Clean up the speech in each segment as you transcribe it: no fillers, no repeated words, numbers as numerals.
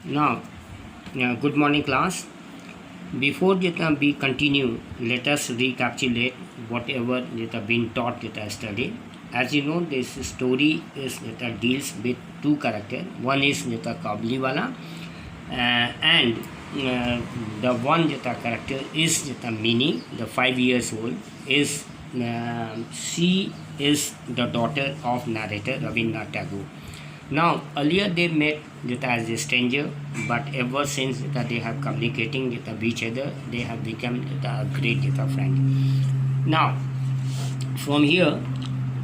Now, good morning, class. Before we continue, let us recapitulate whatever been taught yesterday. As you know, this story is deals with two characters. One is Kabliwala, and the one character is Mini, the 5 years old. Is she is the daughter of narrator Rabindranath Tagore. Now, earlier they met as a stranger, but ever since they have communicating with each other, they have become a great friend. Now, from here,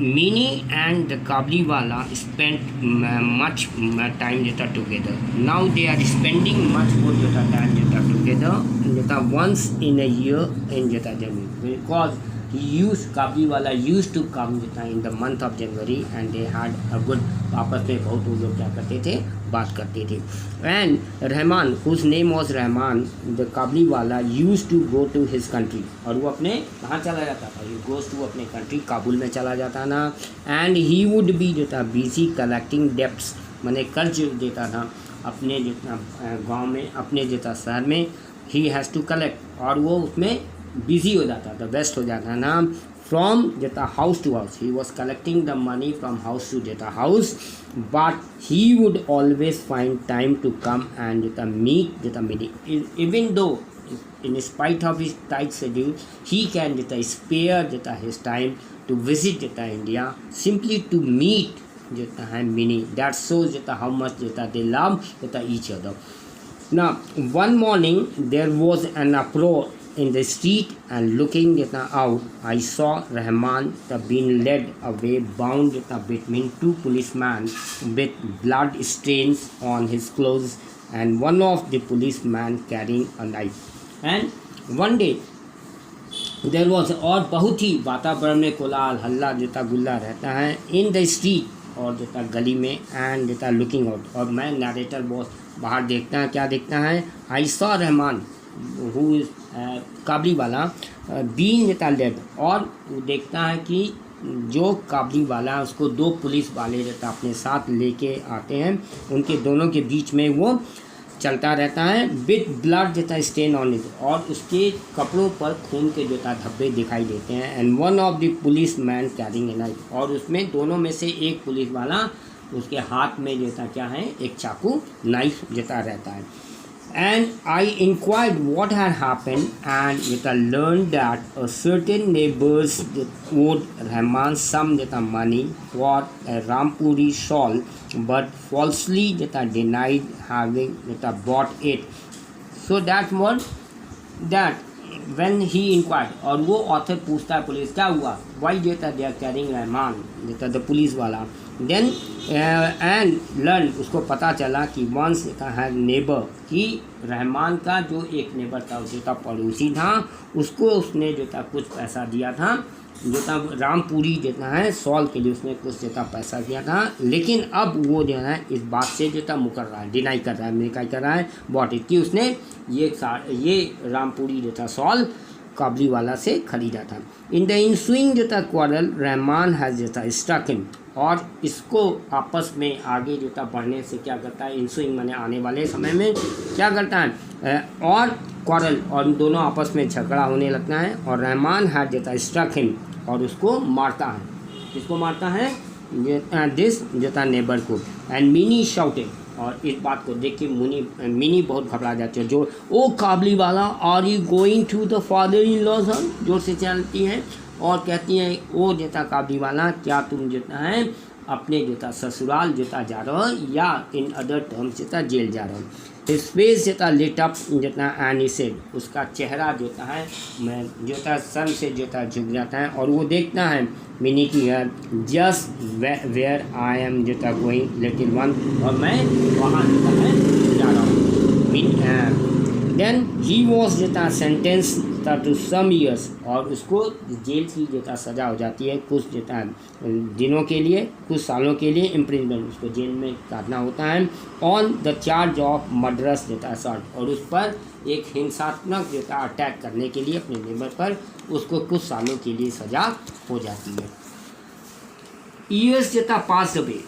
Mini and the Kabliwala spent much time together. Now they are spending much more time together once in a year in January, because Kabliwala used to come in the month of January, and they had a good आपस में बहुत वो लोग क्या करते थे, बात करते थे. And Rahman, whose name was Rahman, the Kabliwala used to go to his country. और वो अपने कहाँ चला जाता था? He goes to अपने country, काबुल में चला जाता ना. And he would be busy collecting debts, माने कर्ज देता था अपने गांव में, अपने शहर में. He has to collect, और वो उसमें बिजी हो जाता था, व्यस्त हो जाता ना. From house to house, he was collecting the money from house to house, but he would always find time to come and meet Mini. Even though in spite of his tight schedule, he can spare his time to visit India, simply to meet Mini. That shows how much they love each other. Now, one morning there was an uproar in the street, and looking out, I saw Rahman being led away, bound between two policemen with blood stains on his clothes, and one of the policemen carrying a knife. And one day there was, और बहुत ही वातावरण में कोलाहल हल्ला गुल्ला रहता है in the street और गली में, and looking out, और मैं नरेटर बॉस बाहर देखता है, क्या देखता है? I saw Rahman who is Kabuliwala been led, और देखता है कि जो काबलीवाला उसको दो पुलिस वाले अपने साथ लेके आते हैं, उनके दोनों के बीच में वो चलता रहता है. With blood stain on it, और उसके कपड़ों पर खून के धब्बे दिखाई देते हैं. And one of the police man carrying a knife, और उसमें दोनों में से एक पुलिस वाला उसके हाथ में क्या है? एक चाकू, नाइफ रहता है. And I inquired what had happened, and learned that a certain neighbors owed Rahman some money for a Rampuri shawl, but falsely denied having bought it. So that was that when he inquired, और वो author पूछता है police, क्या हुआ? Why they are carrying Rahman, the police वाला. Then and learn, उसको पता चला कि वंस है नेबर, कि रहमान का जो एक नेबर था, जो पड़ोसी था, उसको उसने कुछ पैसा दिया था, रामपुरी है सॉल के लिए उसने कुछ पैसा दिया था. लेकिन अब वो इस बात से मुकर रहा है, डिनाई कर रहा है, मैं क्या कर रहा है, बॉट इट, कि उसने ये रामपुरी सॉल काबलीवाला से खरीदा था. In the ensuing quarrel Rahman has struck him, और इसको आपस में आगे बढ़ने से क्या करता है, इंसुइंग माने आने वाले समय में क्या करता है, और क्वारल, और दोनों आपस में झगड़ा होने लगता है, और रहमान हैड स्ट्रक हिम, और उसको मारता है. किसको मारता है? दिस नेबर को. एंड मिनी शाउटेड, और इस बात को देख के मिनी बहुत घबरा जाती है. जो oh Kabuliwala, are you going to the father in law, जोर से चलती हैं और कहती हैं, ओ काबलीवाला, क्या तुम है अपने ससुराल जा रहे हो, या इन अदर टर्म्स जेल जा रहे हो. His face lit up and he said, उसका चेहरा है मैं सन से झुक जाता है, और वो देखता है मिनी की है, just where I am going little one, और मैं वहाँ जा रहा हूँ. Then he was sentence to some years, और उसको जेल की सज़ा हो जाती है, कुछ दिनों के लिए, कुछ सालों के लिए इम्प्रिजमेंट, उसको जेल में काटना होता है. On the charge of murderous assault, और उस पर एक हिंसात्मक अटैक करने के लिए अपने नेबर पर उसको कुछ सालों के लिए सज़ा हो जाती है. Years pass away,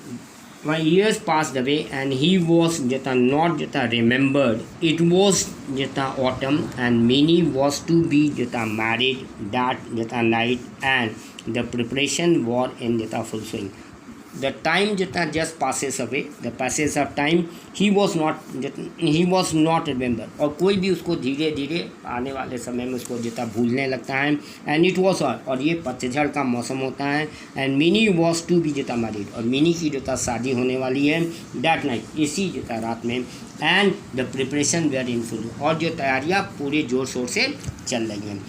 years passed away and he was not remembered. It was autumn and Minnie was to be married that night and the preparation were in full swing. The time just passes away, the passage of time, he was not remembered. और कोई भी उसको धीरे धीरे आने वाले समय में उसको भूलने लगता है. एंड इट वॉज और ये पतझड़ का मौसम होता है. And Mini was to be married और मिनी की शादी होने वाली है दैट नाइट, इसी रात में. And the preparation were in full और जो तैयारियाँ पूरे ज़ोर शोर से चल रही हैं.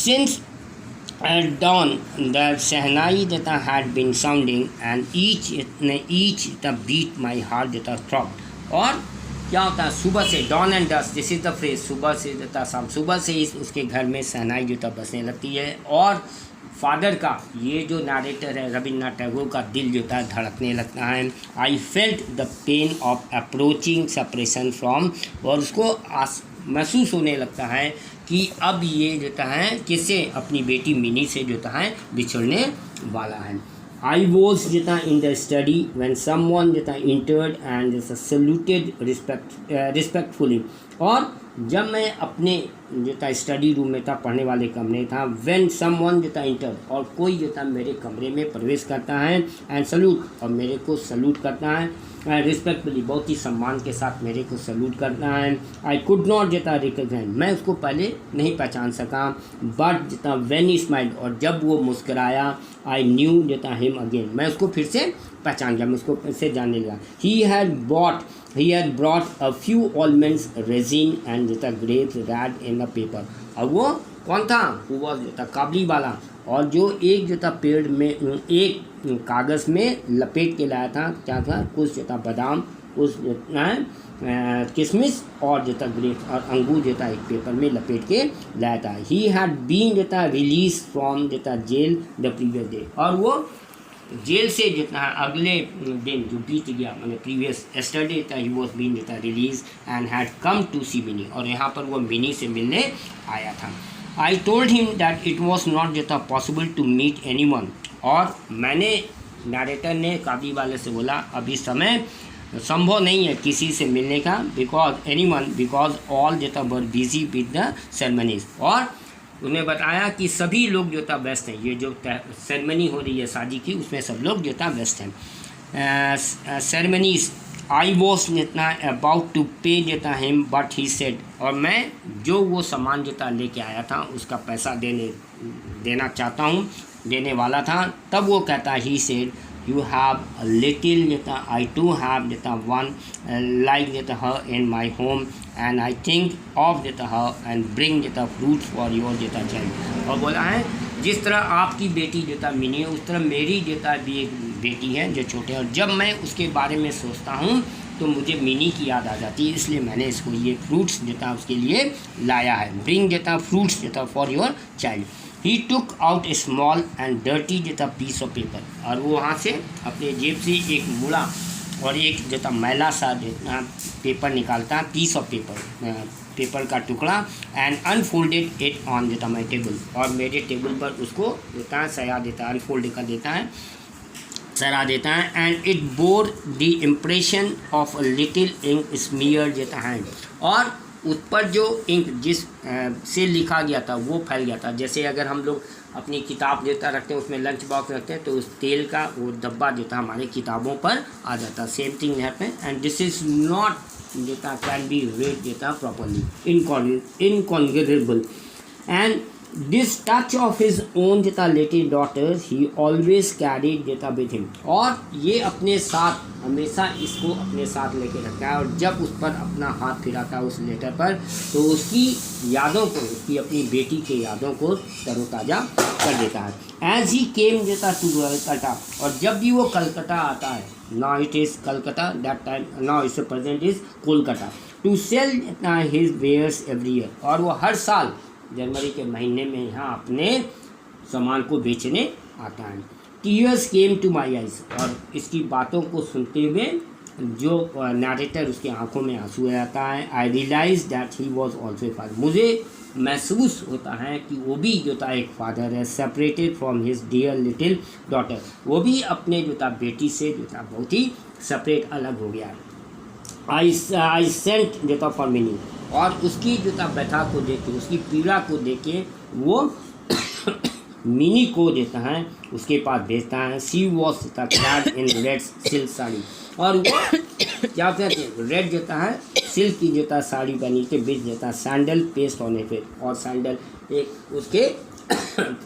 Since At dawn, the Shehnai had been sounding, and each beat my heart throbbed. और क्या होता है सुबह से dawn and dusk, this is the phrase, सुबह से शाम, सुबह से ही उसके घर में शहनाई बजने लगती है और फादर का, ये जो नरेटर है रविन्द्रनाथ टैगोर का दिल धड़कने लगता है. I felt the pain of approaching separation from, और उसको महसूस होने लगता है कि अब ये है किससे, अपनी बेटी मिनी से बिछड़ने वाला है. I was in the study when someone entered and saluted respectfully, और जब मैं अपने स्टडी रूम में था, पढ़ने वाले कमरे था, व्हेन समवन इंटर, और कोई मेरे कमरे में प्रवेश करता है, एंड सल्यूट, और मेरे को सल्यूट करता है, रिस्पेक्टफुली, बहुत ही सम्मान के साथ मेरे को सल्यूट करता है. आई कुड नॉट रिकग्नाइज, मैं उसको पहले नहीं पहचान सका, बट व्हेन ही स्माइल्ड, और जब वो मुस्कराया, आई न्यू हिम अगेन, मैं उसको फिर से पहचान गया, मैं उसको फिर से जानने लगा. ही had brought a few almonds, resin and grapes wrapped in a paper. और वो कौन था, वो was काबली वाला, और जो एक पेड़ में एक कागज़ में लपेट के लाया था, क्या था, कुछ बादाम, कुछ किशमिश और ग्रेप्स और अंगूर एक पेपर में लपेट के लाया था. He had been release from jail the previous day, और वो जेल से अगले दिन जो बीत गया, मतलब previous yesterday he was been release and had come to see Mini, और यहाँ पर वो मिनी से मिलने आया था. I told him that it was not possible to meet anyone, और मैंने, नरेटर ने काबली वाले से बोला, अभी समय संभव नहीं है किसी से मिलने का, because all were busy with the ceremonies, और उन्हें बताया कि सभी लोग व्यस्त हैं, ये जो सेरेमनी हो रही है शादी की, उसमें सब लोग व्यस्त हैं. Ceremonies I was about to pay him but he said, और मैं जो वो सामान लेके आया था उसका पैसा देना चाहता हूँ, देने वाला था, तब वो कहता, he said, you have a little I too have one like her in my home and I think of her and bring fruits for your child. और बोला है जिस तरह आपकी बेटी मिनी है, उस तरह मेरी भी एक बेटी है जो छोटे है, और जब मैं उसके बारे में सोचता हूँ तो मुझे मिनी की याद आ जाती है, इसलिए मैंने इसको ये फ्रूट्स उसके लिए लाया है. Bring fruits for your child. He took out a small and dirty piece of paper, और वो वहाँ से अपने जेब से एक मुड़ा और एक मैला सा पेपर निकालता, पीस ऑफ पेपर का टुकड़ा, and unfolded it on my table, और मेरे टेबल पर उसको सया देता है, अनफोल्ड कर देता है, सरा देता है. And it bore the impression of a little ink smear hand, और उस पर जो इंक जिस से लिखा गया था वो फैल गया था. जैसे अगर हम लोग अपनी किताब रखते हैं, उसमें लंच बॉक्स रखते हैं, तो उस तेल का वो डब्बा हमारे किताबों पर आ जाता. सेम थिंग यहाँ पे. And this is not can be read properly, incomparable. And this touch of his own little daughter he always carried with him, और ये अपने साथ हमेशा इसको अपने साथ लेके रखता है, और जब उस पर अपना हाथ फिराता है उस लेटर पर, तो उसकी यादों को, उसकी अपनी बेटी के यादों को तरोताज़ा कर देता है. As he came to Calcutta, और जब भी वो कलकत्ता आता है, now it is Calcutta, that time now it's present is Kolkata, to sell his wares every year, और वो हर साल जनवरी के महीने में यहाँ अपने सामान को बेचने आता है. Tears came to my eyes, और इसकी बातों को सुनते हुए जो नरेटर उसकी आंखों में आंसू आ जाता है. I realise that he was also a father, मुझे महसूस होता है कि वो भी एक फादर है, separated from his dear little daughter, वो भी अपने बेटी से बहुत ही सेपरेट अलग हो गया। आई सेंट देता फॉर मीनिंग, और उसकी देता व्यथा को देख के, उसकी पीड़ा को देख के वो मिनी को देता है उसके पास भेजता है। She was clad in red silk sari, और वो क्या कहते हैं रेड देता है सिल्क की देता साड़ी पहनी के बीच देता सैंडल पेस्ट होने पे, और सैंडल एक उसके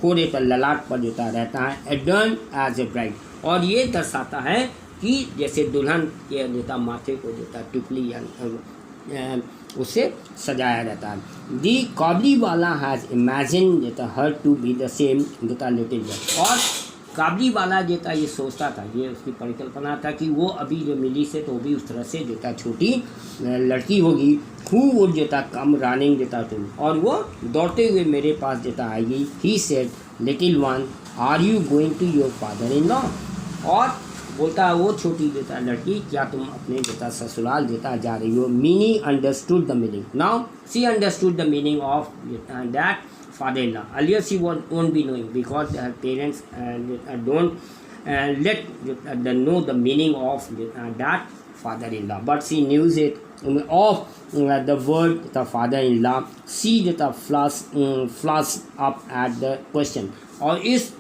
फोड़े पर ललाट पर देता रहता है एडर्न एज ए ब्राइड, और ये दर्शाता है कि जैसे दुल्हन के देता माथे को देता टुकली या उसे सजाया रहता है। दी काबली वाला हैज़ इमेजिन देता her to be the same देता लिटिल गर्ल, और काबली वाला देता ये सोचता था, ये उसकी परिकल्पना था कि वो अभी जो मिली से तो भी उस तरह से देता छोटी लड़की होगी। हु वुड देता कम रनिंग देता तुम, और वो दौड़ते हुए मेरे पास देता आएगी। He said little one are you going to your father in law, और बोलता वो छोटी देता लड़की क्या तुम अपने देता ससुराल देता जा रही हो। Mini understood the meaning, now she understood the meaning of that father-in-law. Earlier she won't be knowing because her parents don't let know the meaning of that father-in-law, but she knew it of the word the father-in-law. She flushed up at the question, और इस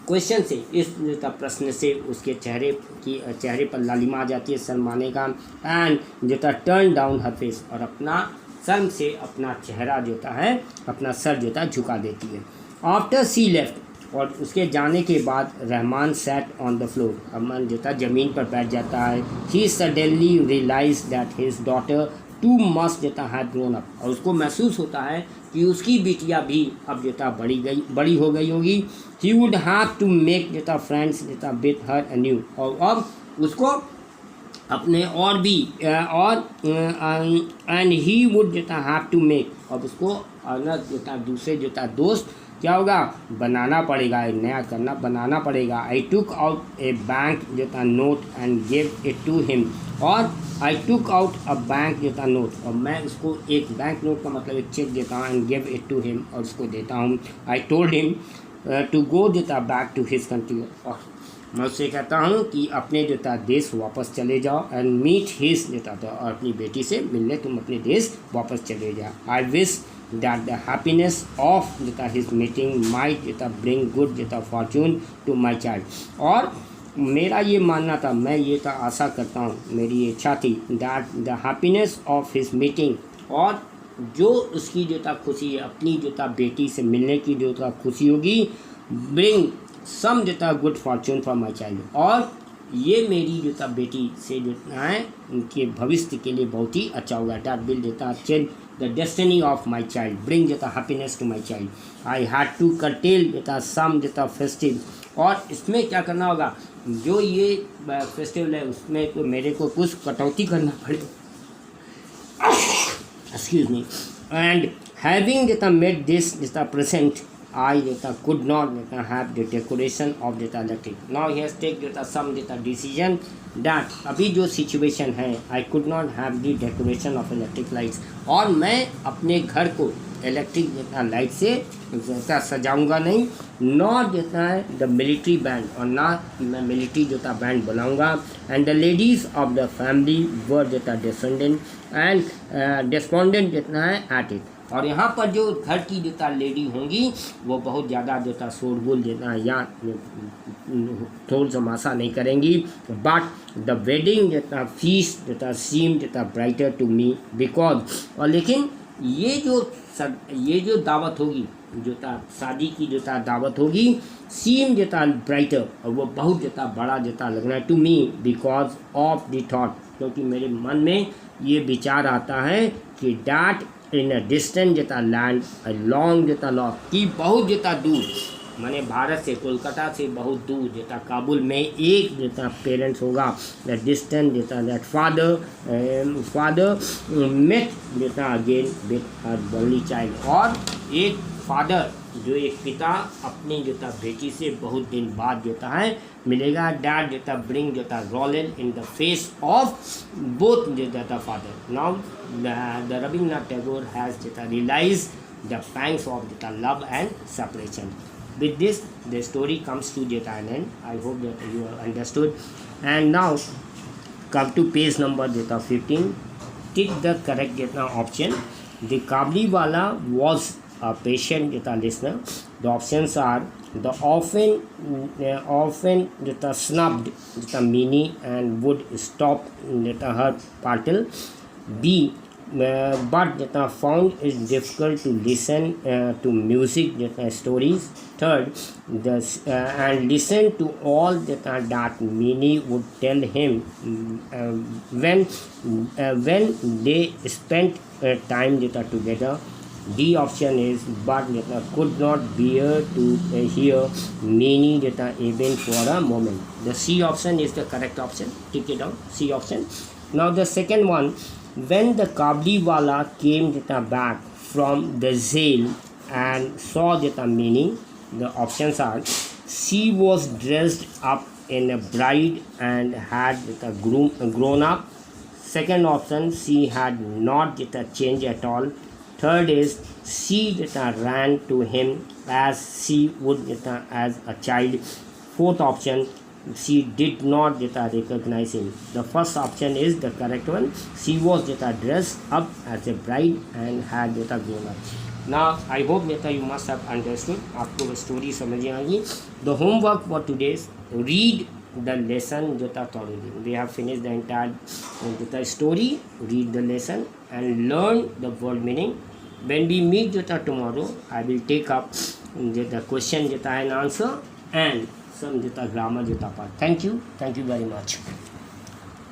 question से, इस प्रश्न से उसके चेहरे पर लालिमा आ जाती है शर्माने का। एंड देता टर्न डाउन हर फेस, और अपना शर्म से अपना चेहरा जोता है अपना सर जोता झुका देती है। आफ्टर सी लेफ्ट, और उसके जाने के बाद Rahman sat on the floor, अमन जोता ज़मीन पर बैठ जाता है। He suddenly realise that his daughter too must जोता हैड ग्रोन अप, और उसको महसूस होता है कि उसकी बिटिया भी अब जोता बड़ी हो गई होगी। He would have to make जोता फ्रेंड्स जोता विथ हर न्यू, और अब उसको अपने और भी और एंड ही वुड जोता हैव टू मेक, अब उसको अलग जोता दूसरे जोता दोस्त क्या होगा बनाना पड़ेगा, नया करना बनाना पड़ेगा। I took out a bank जोता note and give it to him, और I took out a bank जोता नोट, और मैं उसको एक बैंक नोट का मतलब एक चेक देता हूँ and give it to him, और उसको देता हूँ। I told him to go देता बैक टू हिज कंट्री, और मैं उससे कहता हूँ कि अपने देता देश वापस चले जाओ एंड मीट हिज देता था, और अपनी बेटी से मिलने तुम अपने देश वापस चले जाओ। I wish that the happiness of देता हिज मीटिंग माइट देता ब्रिंग गुड देता फॉर्चून टू माई चाइल्ड, और मेरा ये मानना था, मैं ये था आशा करता हूँ, मेरी इच्छा थी that the happiness of his meeting, और जो उसकी जोता खुशी है अपनी जोता बेटी से मिलने की जोता खुशी होगी, ब्रिंग सम जोता good Fortune for my child, और ये मेरी जोता बेटी से जोता है उनके भविष्य के लिए बहुत ही अच्छा होगा। डैट विल देता change the destiny of my child, bring देता happiness to my child. I had to curtail देता सम देता फेस्टिव, और इसमें क्या करना होगा, जो ये फेस्टिवल है उसमें तो मेरे को कुछ कटौती करना पड़ेगा, एक्सक्यूज मी। एंड हैविंग देता मेड दिस देता present, I data could not data have the decoration of data electric. Now he has take data some data decision that अभी जो situation है I could not have the decoration of electric lights, और मैं अपने घर को electric देता light से देता सजाऊंगा नहीं, नॉट देता है द मिलिट्री बैंड, और ना मैं मिलिट्री देता बैंड बनाऊंगा। And the ladies of the family वर देता डिस्पोंडेंट देता है एट इट, और यहाँ पर जो घर की जोता लेडी होंगी वो बहुत ज़्यादा जोता शोरगुल देता या थोल समासा नहीं करेंगी। बट द वेडिंग जोता फीस्ट जोता सीम जोता ब्राइटर टू मी बिकॉज, और लेकिन ये जो दावत होगी जोता शादी की जोता दावत होगी, सीम जोता ब्राइटर, और वो बहुत जोता बड़ा जोता लगना है to me because of the thought, क्योंकि मेरे मन में ये विचार आता है कि डैट इन अ डिस्टेंट देता लैंड अ लॉन्ग देता लॉ, कि बहुत देता दूर, माने भारत से कोलकाता से बहुत दूर देता काबुल में एक देता पेरेंट्स होगा, द डिस्टेंट देता दैट फादर मेट देता again with her only child, और एक फादर जो एक पिता अपनी जोता बेटी से बहुत दिन बाद जोता है मिलेगा। डैड जोता ब्रिंग जोता rolling in the face of both जोता father. Now the Rabindranath Tagore has जोता रियलाइज द पैंग्स ऑफ जोता love and separation. With this, the story comes to an end. I hope that you have understood. And now come to page number 15. Tick the correct option. The Kabliwala was a patient listener. The options are the often snubbed Minnie and would stop her partle. B. But found it difficult to listen to music stories. Third, and listen to all that Minnie would tell him when they spent time together. D option is but could not bear to hear Minnie even for a moment. The C option is the correct option. Tick it down. C option. Now the second one. When the Kabliwala came back from the jail and saw Minnie, the options are she was dressed up in a bride and had grown up. Second option, she had not changed at all. Third is she ran to him as she would as a child. Fourth option, she did not recognize him. The first option is the correct one. She was dressed up as a bride and had grown up. Now I hope you must have understood. आपको story समझ आएगी. The homework for today is read the lesson thoroughly. We have finished the entire story. Read the lesson and learn the word meaning. When we meet tomorrow, I will take up the question and answer and some grammar part. Thank you very much.